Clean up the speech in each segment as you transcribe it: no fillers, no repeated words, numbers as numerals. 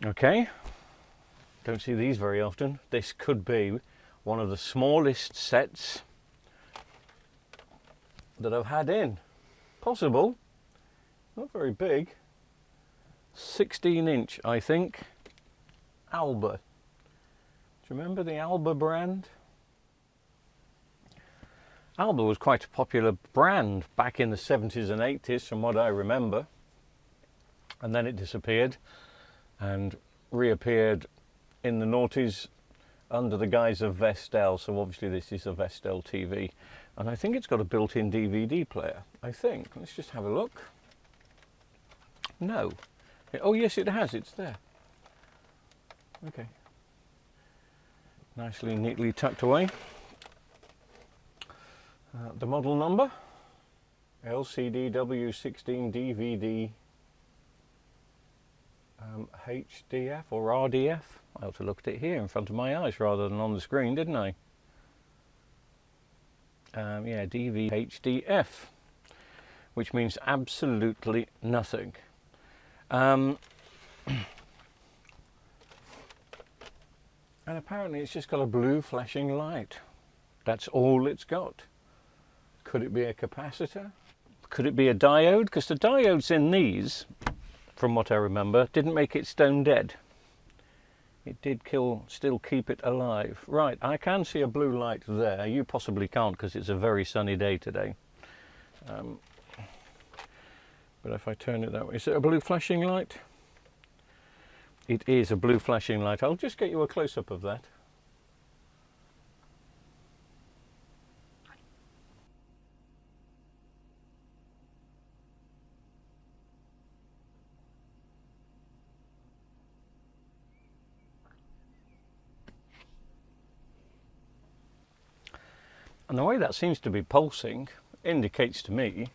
Okay, don't see these very often. This could be one of the smallest sets that I've had in. Possible, not very big. 16-inch, I think. ALBA. Do you remember the ALBA brand? ALBA was quite a popular brand back in the 70s and 80s from what I remember, and then it disappeared and reappeared in the noughties under the guise of Vestel. So obviously this is a Vestel TV, and I think it's got a built-in DVD player. I think. Let's just have a look. No. Oh yes, it has. It's there. Okay. Nicely, neatly tucked away. The model number, LCDW16DVD HDF or RDF. I ought to look at it here in front of my eyes rather than on the screen, didn't I? Yeah, DVHDF, which means absolutely nothing. And apparently it's just got a blue flashing light. That's all it's got. Could it be a capacitor? Could it be a diode? Because the diodes in these, from what I remember, didn't make it stone dead. It did still keep it alive. Right, I can see a blue light there. You possibly can't because it's a very sunny day today. But if I turn it that way, is it a blue flashing light? It is a blue flashing light. I'll just get you a close-up of that. And the way that seems to be pulsing indicates to me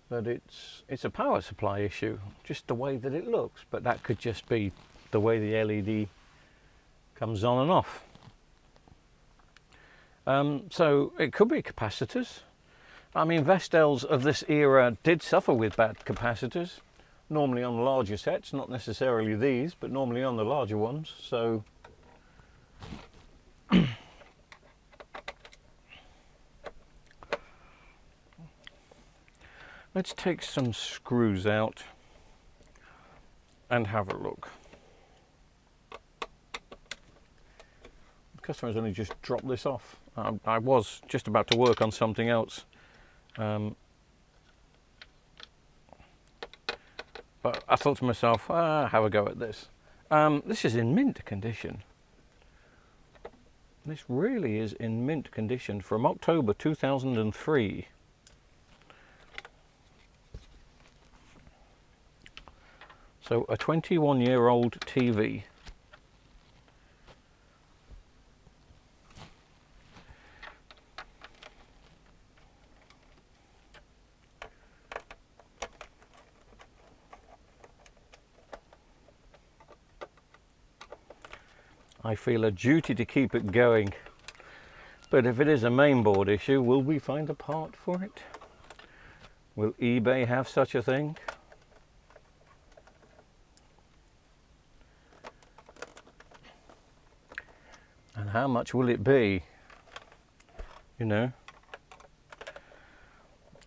that it's a power supply issue, just the way that it looks, but that could just be the way the LED comes on and off. So it could be capacitors. I mean, Vestels of this era did suffer with bad capacitors, normally on larger sets, not necessarily these, but normally on the larger ones. So let's take some screws out and have a look. The customer's only just dropped this off. I was just about to work on something else. But I thought to myself, have a go at this. This is in mint condition. This really is in mint condition from October 2003. So a 21-year-old TV. I feel a duty to keep it going, but if it is a mainboard issue, will we find a part for it? Will eBay have such a thing? And how much will it be? You know,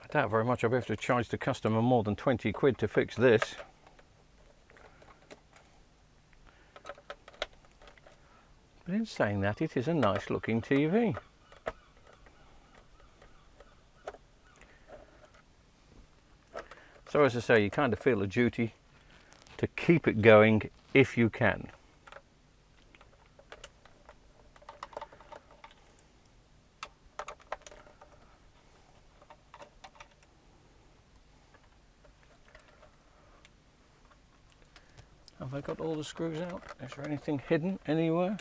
I doubt very much I'll be able to charge the customer more than 20 quid to fix this. But in saying that, it is a nice looking TV. So as I say, you kind of feel a duty to keep it going if you can. Have I got all the screws out? Is there anything hidden anywhere?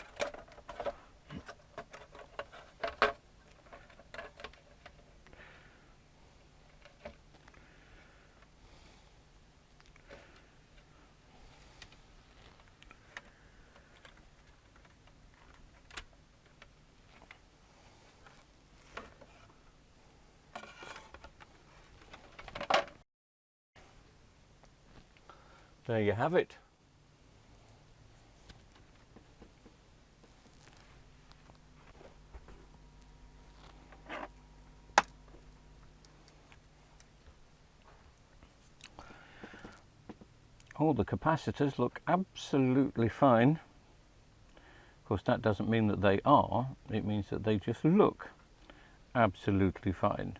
There you have it. All the capacitors look absolutely fine. Of course, that doesn't mean that they are, it means that they just look absolutely fine.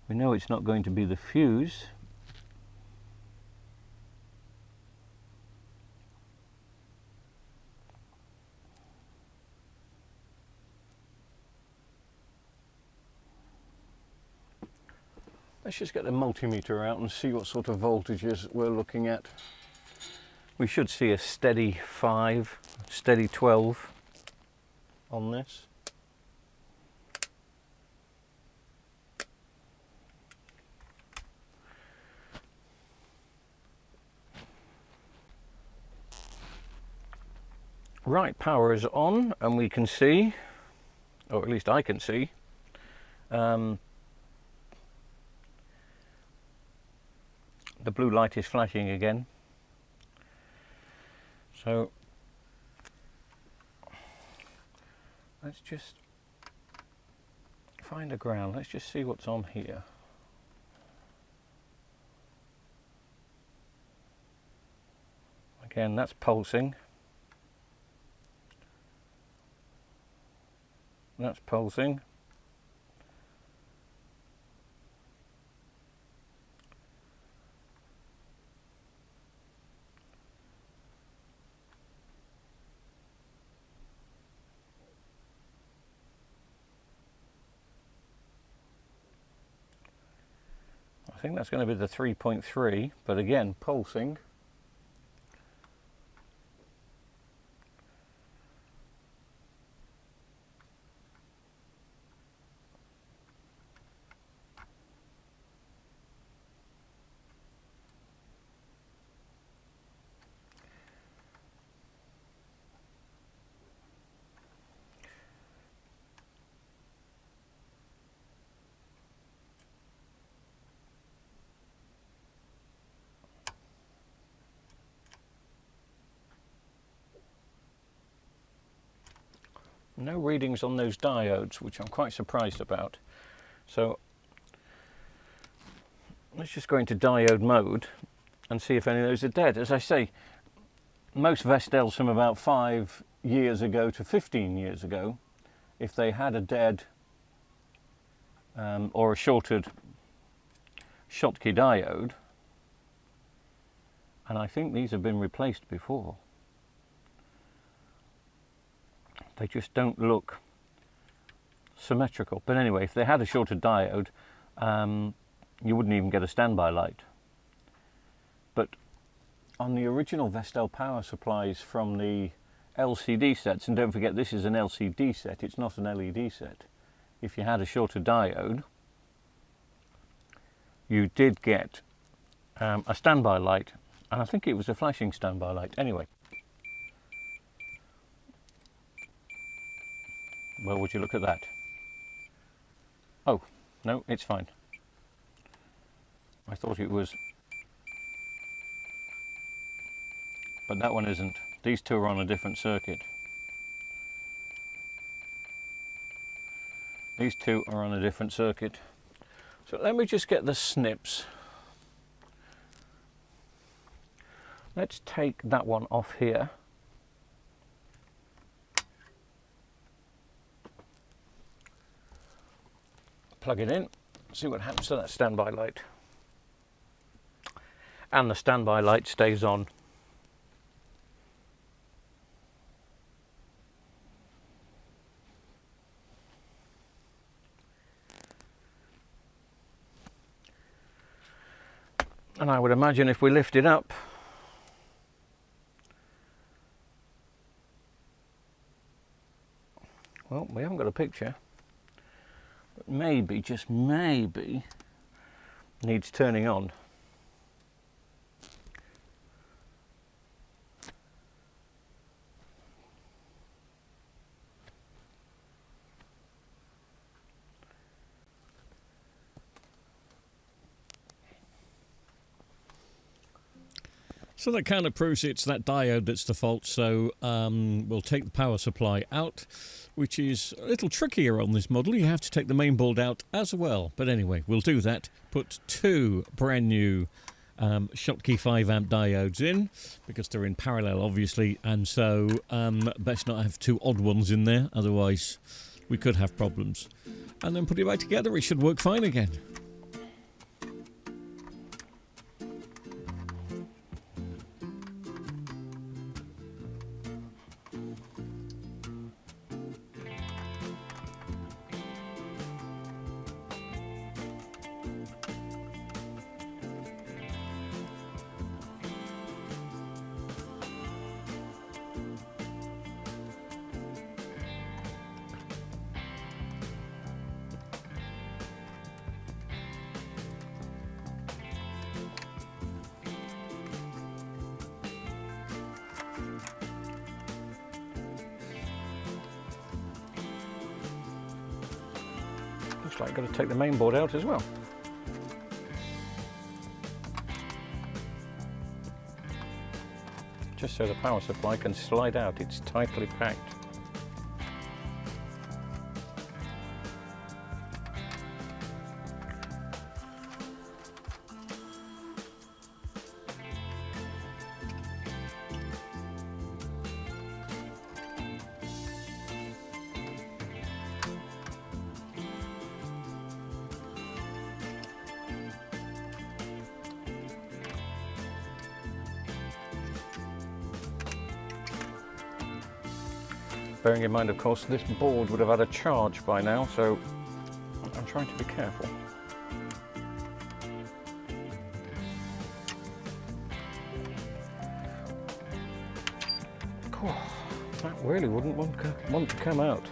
We know it's not going to be the fuse. Let's just get the multimeter out and see what sort of voltages we're looking at. We should see a steady 5, steady 12 on this. Right, power is on and we can see, or at least I can see, the blue light is flashing again. So let's just find a ground. Let's just see what's on here. Again, that's pulsing. That's pulsing. I think that's going to be the 3.3, but again, pulsing. No readings on those diodes, which I'm quite surprised about. So let's just go into diode mode and see if any of those are dead. As I say, most Vestels from about 5 years ago to 15 years ago, if they had a dead or a shorted Schottky diode, and I think these have been replaced before, they just don't look symmetrical. But anyway, if they had a shorted diode, you wouldn't even get a standby light. But on the original Vestel power supplies from the LCD sets, and don't forget this is an LCD set, it's not an LED set, if you had a shorter diode, you did get a standby light, and I think it was a flashing standby light. Anyway, well, would you look at that? Oh, no, it's fine. I thought it was, but that one isn't. These two are on a different circuit. These two are on a different circuit. So let me just get the snips. Let's take that one off here. Plug it in, see what happens to that standby light. And the standby light stays on. And I would imagine if we lift it up, well, we haven't got a picture, but maybe, just maybe, needs turning on. So that kind of proves it's that diode that's the fault, so we'll take the power supply out, which is a little trickier on this model. You have to take the main board out as well. But anyway, we'll do that. Put two brand new Schottky 5 amp diodes in, because they're in parallel, obviously, and so best not have two odd ones in there, otherwise we could have problems. And then put it back together, it should work fine again. Looks like I've got to take the main board out as well. Just so the power supply can slide out, it's tightly packed. Bearing in mind, of course, this board would have had a charge by now, so I'm trying to be careful. That really wouldn't want to come out.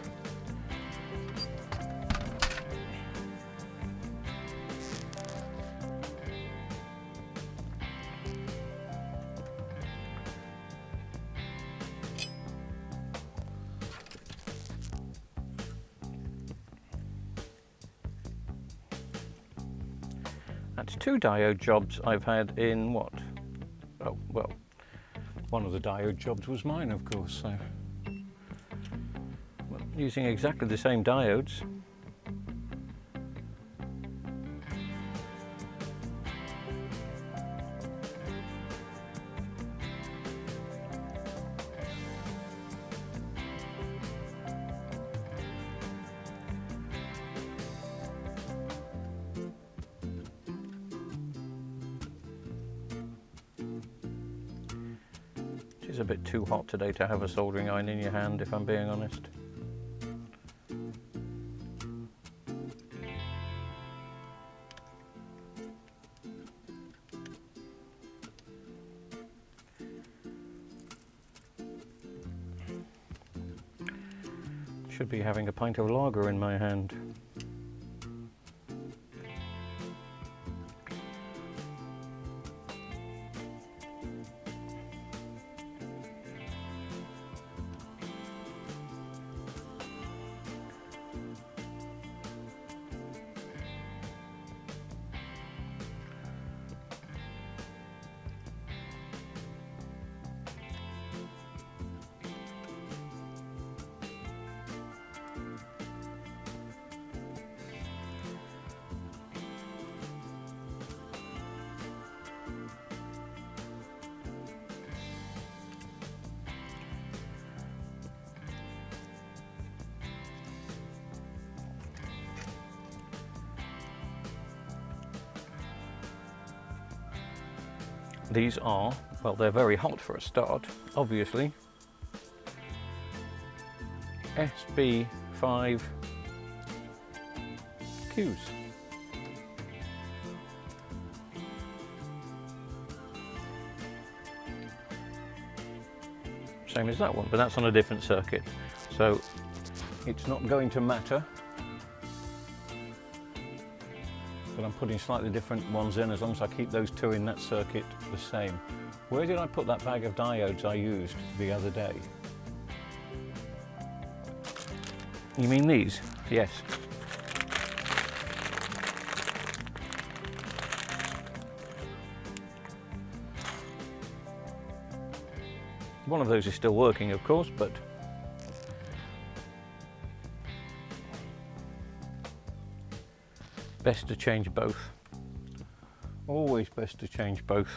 That's two diode jobs I've had in what? Oh, well, one of the diode jobs was mine, of course, so well, using exactly the same diodes. It's a bit too hot today to have a soldering iron in your hand, if I'm being honest. Should be having a pint of lager in my hand. These are, well, they're very hot for a start, obviously. SB5 Qs. Same as that one, but that's on a different circuit. So it's not going to matter. But I'm putting slightly different ones in as long as I keep those two in that circuit the same. Where did I put that bag of diodes I used the other day? You mean these? Yes. One of those is still working, of course, but best to change both. Always best to change both.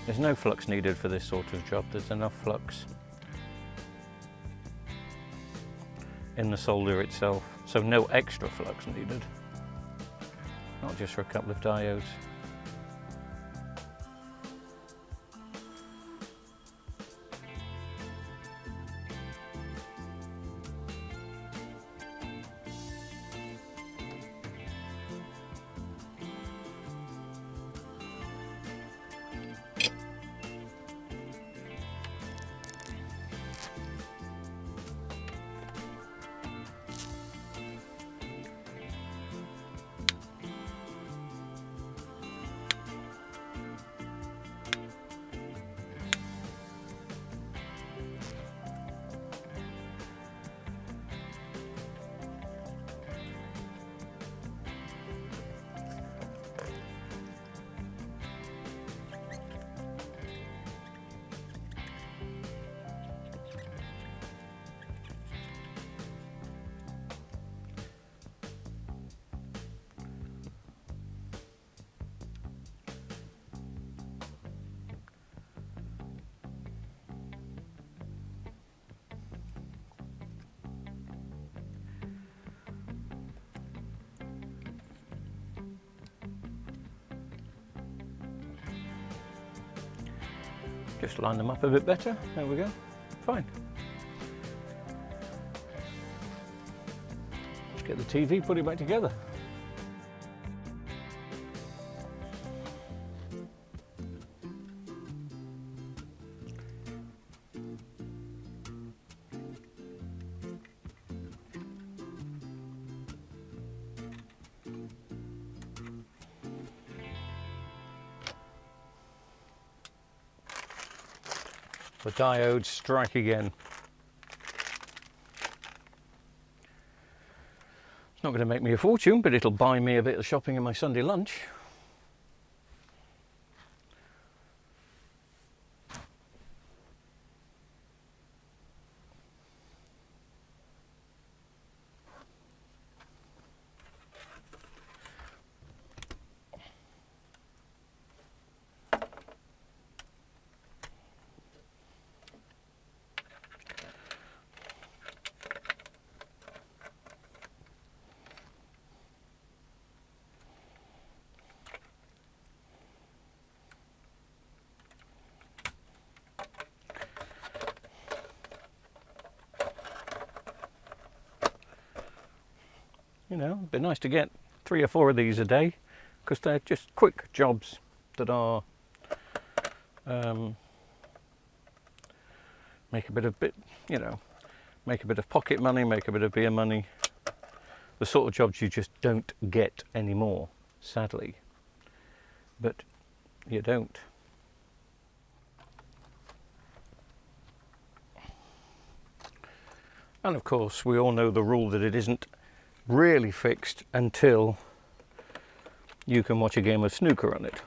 There's no flux needed for this sort of job. There's enough flux in the solder itself, so no extra flux needed, not just for a couple of diodes. Just line them up a bit better. There we go. Fine. Let's get the TV, put it back together. The diodes strike again. It's not going to make me a fortune, but it'll buy me a bit of shopping in my Sunday lunch. You know, it'd be nice to get 3 or 4 of these a day, because they're just quick jobs that are make a bit of make a bit of pocket money, make a bit of beer money. The sort of jobs you just don't get anymore, sadly. But you don't. And of course we all know the rule that it isn't really fixed until you can watch a game of snooker on it.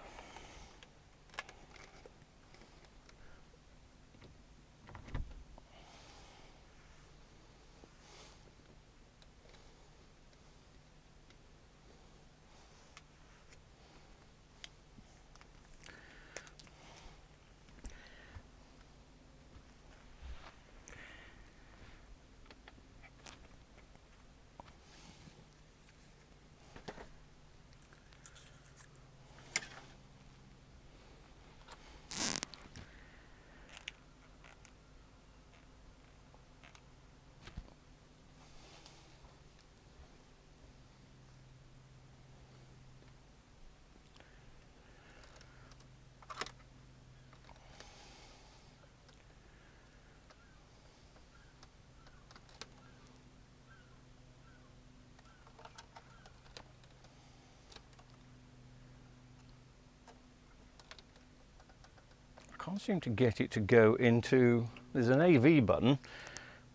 Can't seem to get it to go into, there's an AV button,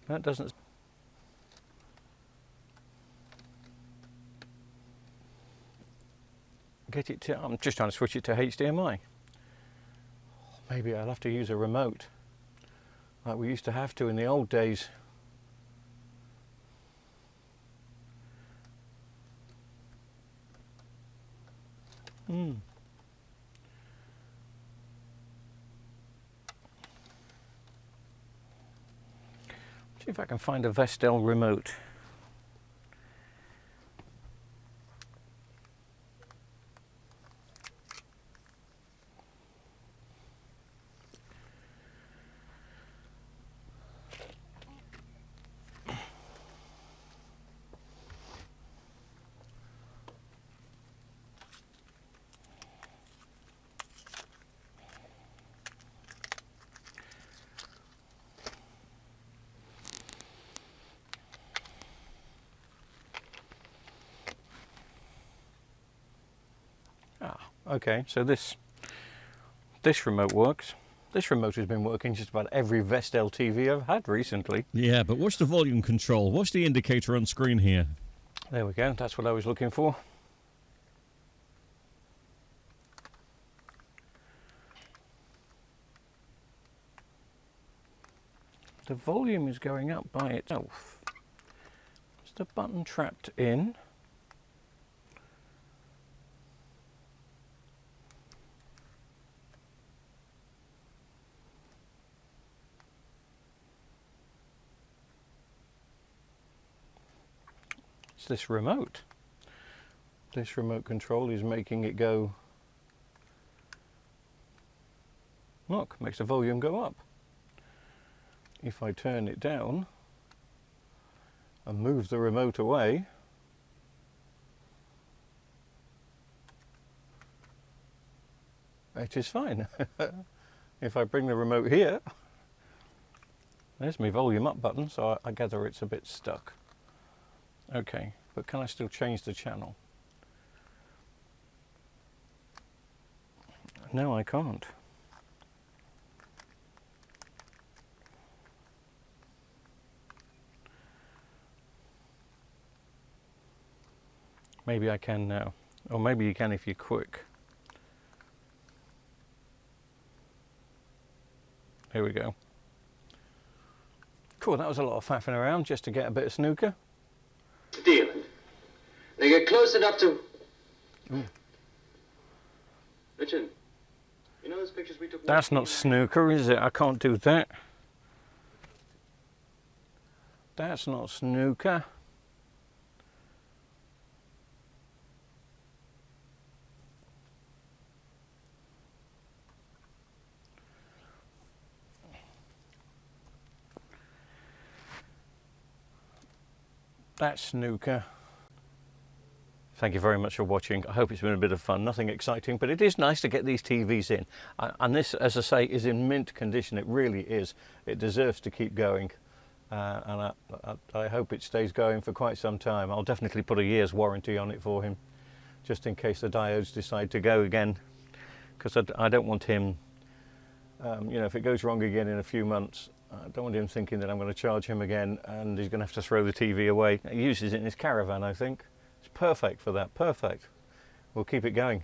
that doesn't get it to, I'm just trying to switch it to HDMI. Maybe I'll have to use a remote, like we used to have to in the old days. See if I can find a Vestel remote. Okay, so this remote works. This remote has been working just about every Vestel TV I've had recently. Yeah, but what's the volume control? What's the indicator on screen here? There we go, that's what I was looking for. The volume is going up by itself. Is the button trapped in? It's this remote. This remote control is making it go. Look, makes the volume go up. If I turn it down and move the remote away, it is fine. If I bring the remote here, there's my volume up button, so I gather it's a bit stuck. Okay, but can I still change the channel? No, I can't. Maybe I can now, or maybe you can if you're quick. Here we go. Cool, that was a lot of faffing around just to get a bit of snooker. Dealing. They get close enough to... Ooh. Richard, you know those pictures we took... That's not snooker, is it? I can't do that. That's not snooker. That's snooker. Thank you very much for watching. I hope it's been a bit of fun. Nothing exciting, but it is nice to get these TVs in. And this, as I say, is in mint condition. It really is. It deserves to keep going. And I hope it stays going for quite some time. I'll definitely put a year's warranty on it for him, just in case the diodes decide to go again. because I don't want him, you know, if it goes wrong again in a few months, I don't want him thinking that I'm going to charge him again and he's going to have to throw the TV away. He uses it in his caravan, I think. It's perfect for that, perfect. We'll keep it going.